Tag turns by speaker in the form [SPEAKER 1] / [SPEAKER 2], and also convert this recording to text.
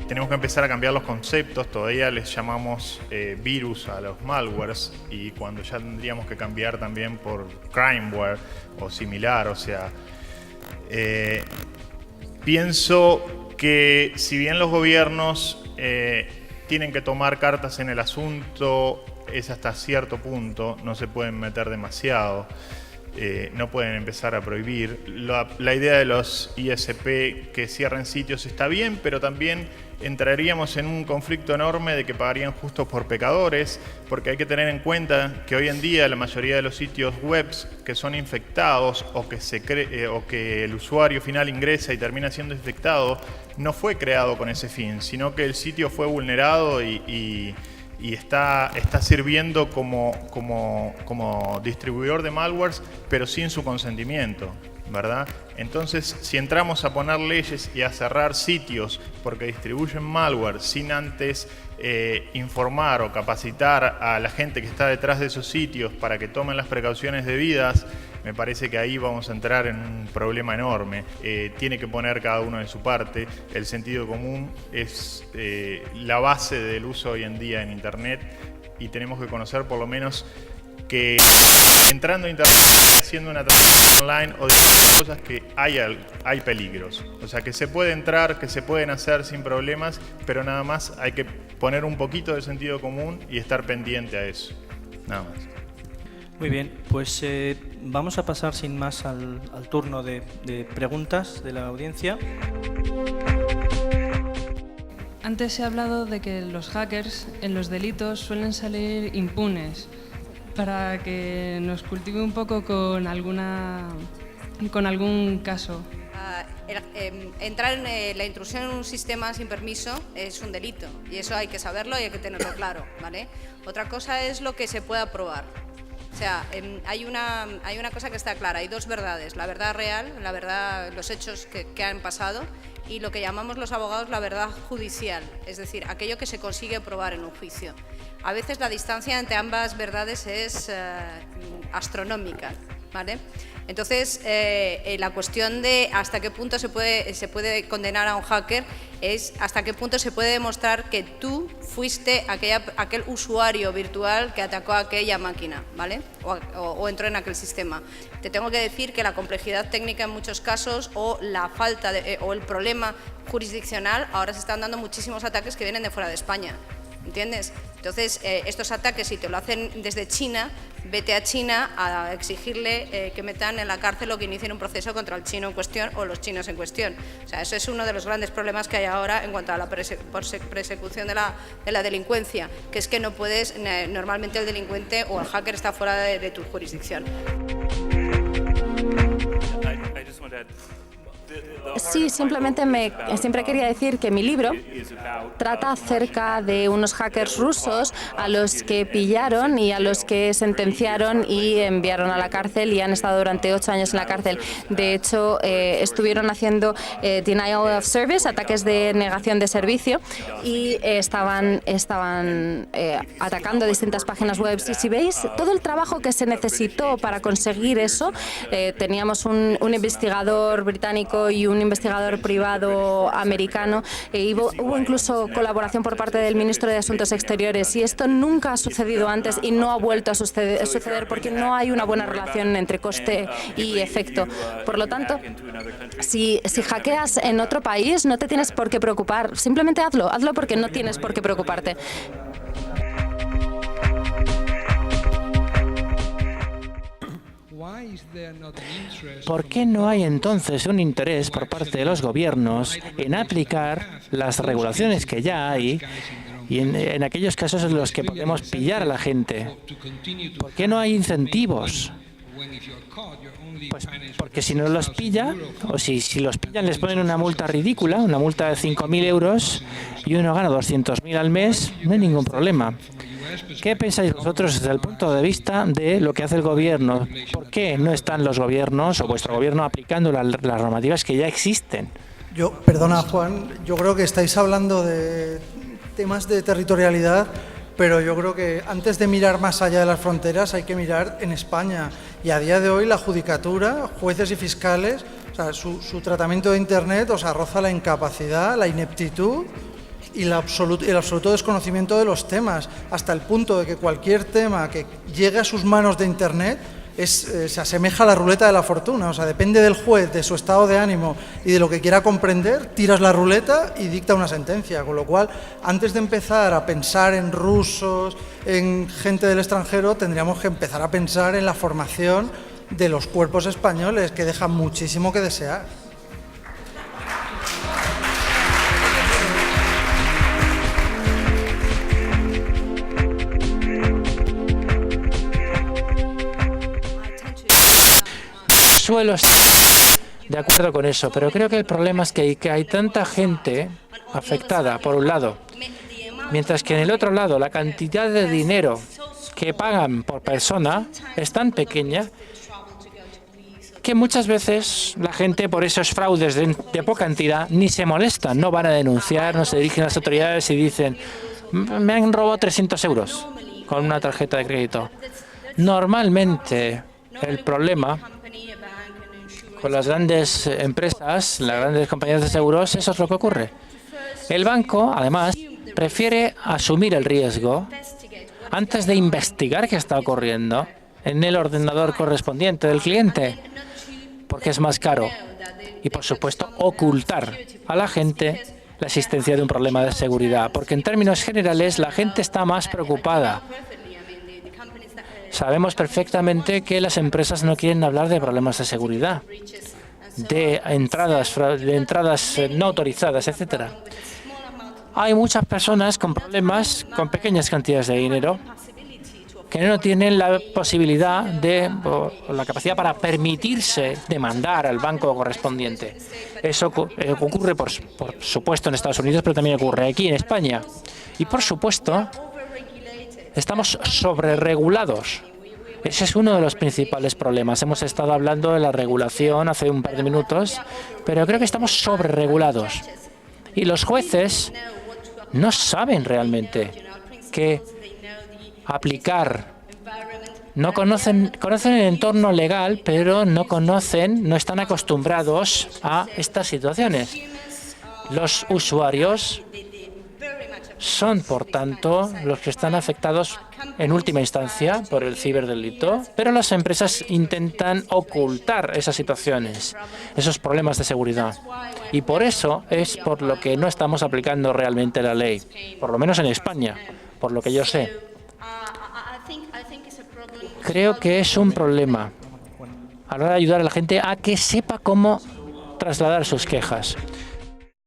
[SPEAKER 1] tenemos que empezar a cambiar los conceptos. Todavía les llamamos virus a los malwares, y cuando ya tendríamos que cambiar también por crimeware o similar. O sea, pienso que si bien los gobiernos tienen que tomar cartas en el asunto, es hasta cierto punto, no se pueden meter demasiado. No pueden empezar a prohibir. La idea de los ISP que cierren sitios está bien, pero también entraríamos en un conflicto enorme de que pagarían justos por pecadores, porque hay que tener en cuenta que hoy en día la mayoría de los sitios web que son infectados o que el usuario final ingresa y termina siendo infectado, no fue creado con ese fin, sino que el sitio fue vulnerado y está sirviendo como distribuidor de malwares, pero sin su consentimiento, ¿verdad? Entonces, si entramos a poner leyes y a cerrar sitios porque distribuyen malware sin antes informar o capacitar a la gente que está detrás de esos sitios para que tomen las precauciones debidas, me parece que ahí vamos a entrar en un problema enorme. Tiene que poner cada uno de su parte. El sentido común es la base del uso hoy en día en Internet, y tenemos que conocer por lo menos que entrando a Internet, haciendo una transacción online o diciendo cosas, que hay peligros. O sea, que se puede entrar, que se pueden hacer sin problemas, pero nada más hay que poner un poquito de sentido común y estar pendiente a eso. Nada más.
[SPEAKER 2] Muy bien, pues vamos a pasar sin más al turno de preguntas de la audiencia.
[SPEAKER 3] Antes se ha hablado de que los hackers en los delitos suelen salir impunes. Para que nos cultive un poco con algún caso.
[SPEAKER 4] Entrar en la intrusión en un sistema sin permiso es un delito, y eso hay que saberlo y hay que tenerlo claro, ¿vale? Otra cosa es lo que se pueda probar. O sea, hay una cosa que está clara, hay dos verdades: la verdad real, la verdad, los hechos que han pasado, y lo que llamamos los abogados la verdad judicial, es decir, aquello que se consigue probar en un juicio. A veces la distancia entre ambas verdades es astronómica, ¿vale? Entonces, la cuestión de hasta qué punto se puede condenar a un hacker es hasta qué punto se puede demostrar que tú fuiste aquel usuario virtual que atacó a aquella máquina, ¿vale? O entró en aquel sistema. Te tengo que decir que la complejidad técnica en muchos casos, o la falta o el problema jurisdiccional, ahora se están dando muchísimos ataques que vienen de fuera de España, ¿entiendes? Entonces, estos ataques, si te lo hacen desde China, vete a China a exigirle que metan en la cárcel o que inicien un proceso contra el chino en cuestión o los chinos en cuestión. O sea, eso es uno de los grandes problemas que hay ahora en cuanto a la persecución de la delincuencia, que es que no puedes, normalmente el delincuente o el hacker está fuera de tu jurisdicción.
[SPEAKER 5] Sí, siempre quería decir que mi libro trata acerca de unos hackers rusos a los que pillaron y a los que sentenciaron y enviaron a la cárcel, y han estado durante 8 años en la cárcel. De hecho, estuvieron haciendo denial of service, ataques de negación de servicio, y estaban atacando distintas páginas web. Y si veis todo el trabajo que se necesitó para conseguir eso, teníamos un investigador británico y un investigador privado americano, hubo incluso colaboración por parte del ministro de Asuntos Exteriores, y esto nunca ha sucedido antes y no ha vuelto a suceder porque no hay una buena relación entre coste y efecto. Por lo tanto, si hackeas en otro país, no te tienes por qué preocupar, simplemente hazlo porque no tienes por qué preocuparte.
[SPEAKER 6] ¿Por qué no hay entonces un interés por parte de los gobiernos en aplicar las regulaciones que ya hay y en aquellos casos en los que podemos pillar a la gente? ¿Por qué no hay incentivos? Pues porque si no los pilla, o si los pillan, les ponen una multa ridícula, una multa de 5.000 euros, y uno gana 200.000 al mes, no hay ningún problema. ¿Qué pensáis vosotros desde el punto de vista de lo que hace el gobierno? ¿Por qué no están los gobiernos o vuestro gobierno aplicando las normativas que ya existen?
[SPEAKER 7] Perdona, Juan, yo creo que estáis hablando de temas de territorialidad, pero yo creo que antes de mirar más allá de las fronteras hay que mirar en España. Y a día de hoy la judicatura, jueces y fiscales, o sea, su tratamiento de Internet, o sea, roza la incapacidad, la ineptitud el absoluto desconocimiento de los temas, hasta el punto de que cualquier tema que llegue a sus manos de Internet se asemeja a la ruleta de la fortuna. O sea, depende del juez, de su estado de ánimo y de lo que quiera comprender, tiras la ruleta y dicta una sentencia. Con lo cual, antes de empezar a pensar en rusos, en gente del extranjero, tendríamos que empezar a pensar en la formación de los cuerpos españoles, que dejan muchísimo que desear.
[SPEAKER 6] Suelo estar de acuerdo con eso, pero creo que el problema es que hay tanta gente afectada, por un lado, mientras que en el otro lado la cantidad de dinero que pagan por persona es tan pequeña que muchas veces la gente, por esos fraudes de poca entidad, ni se molestan, no van a denunciar, no se dirigen a las autoridades y dicen: me han robado 300 euros con una tarjeta de crédito. Normalmente el problema con las grandes empresas, las grandes compañías de seguros, eso es lo que ocurre. El banco, además, prefiere asumir el riesgo antes de investigar qué está ocurriendo en el ordenador correspondiente del cliente, porque es más caro. Y, por supuesto, ocultar a la gente la existencia de un problema de seguridad, porque en términos generales la gente está más preocupada. Sabemos perfectamente que las empresas no quieren hablar de problemas de seguridad, de entradas no autorizadas, etcétera. Hay muchas personas con problemas con pequeñas cantidades de dinero que no tienen la posibilidad o la capacidad para permitirse demandar al banco correspondiente. Eso ocurre, por supuesto, en Estados Unidos, pero también ocurre aquí en España. Y, por supuesto, estamos sobreregulados. Ese es uno de los principales problemas. Hemos estado hablando de la regulación hace un par de minutos, pero creo que estamos sobreregulados. Y los jueces no saben realmente qué aplicar. No conocen el entorno legal, pero no están acostumbrados a estas situaciones. Los usuarios son, por tanto, los que están afectados en última instancia por el ciberdelito, pero las empresas intentan ocultar esas situaciones, esos problemas de seguridad. Y por eso es por lo que no estamos aplicando realmente la ley, por lo menos en España, por lo que yo sé. Creo que es un problema a la hora de ayudar a la gente a que sepa cómo trasladar sus quejas.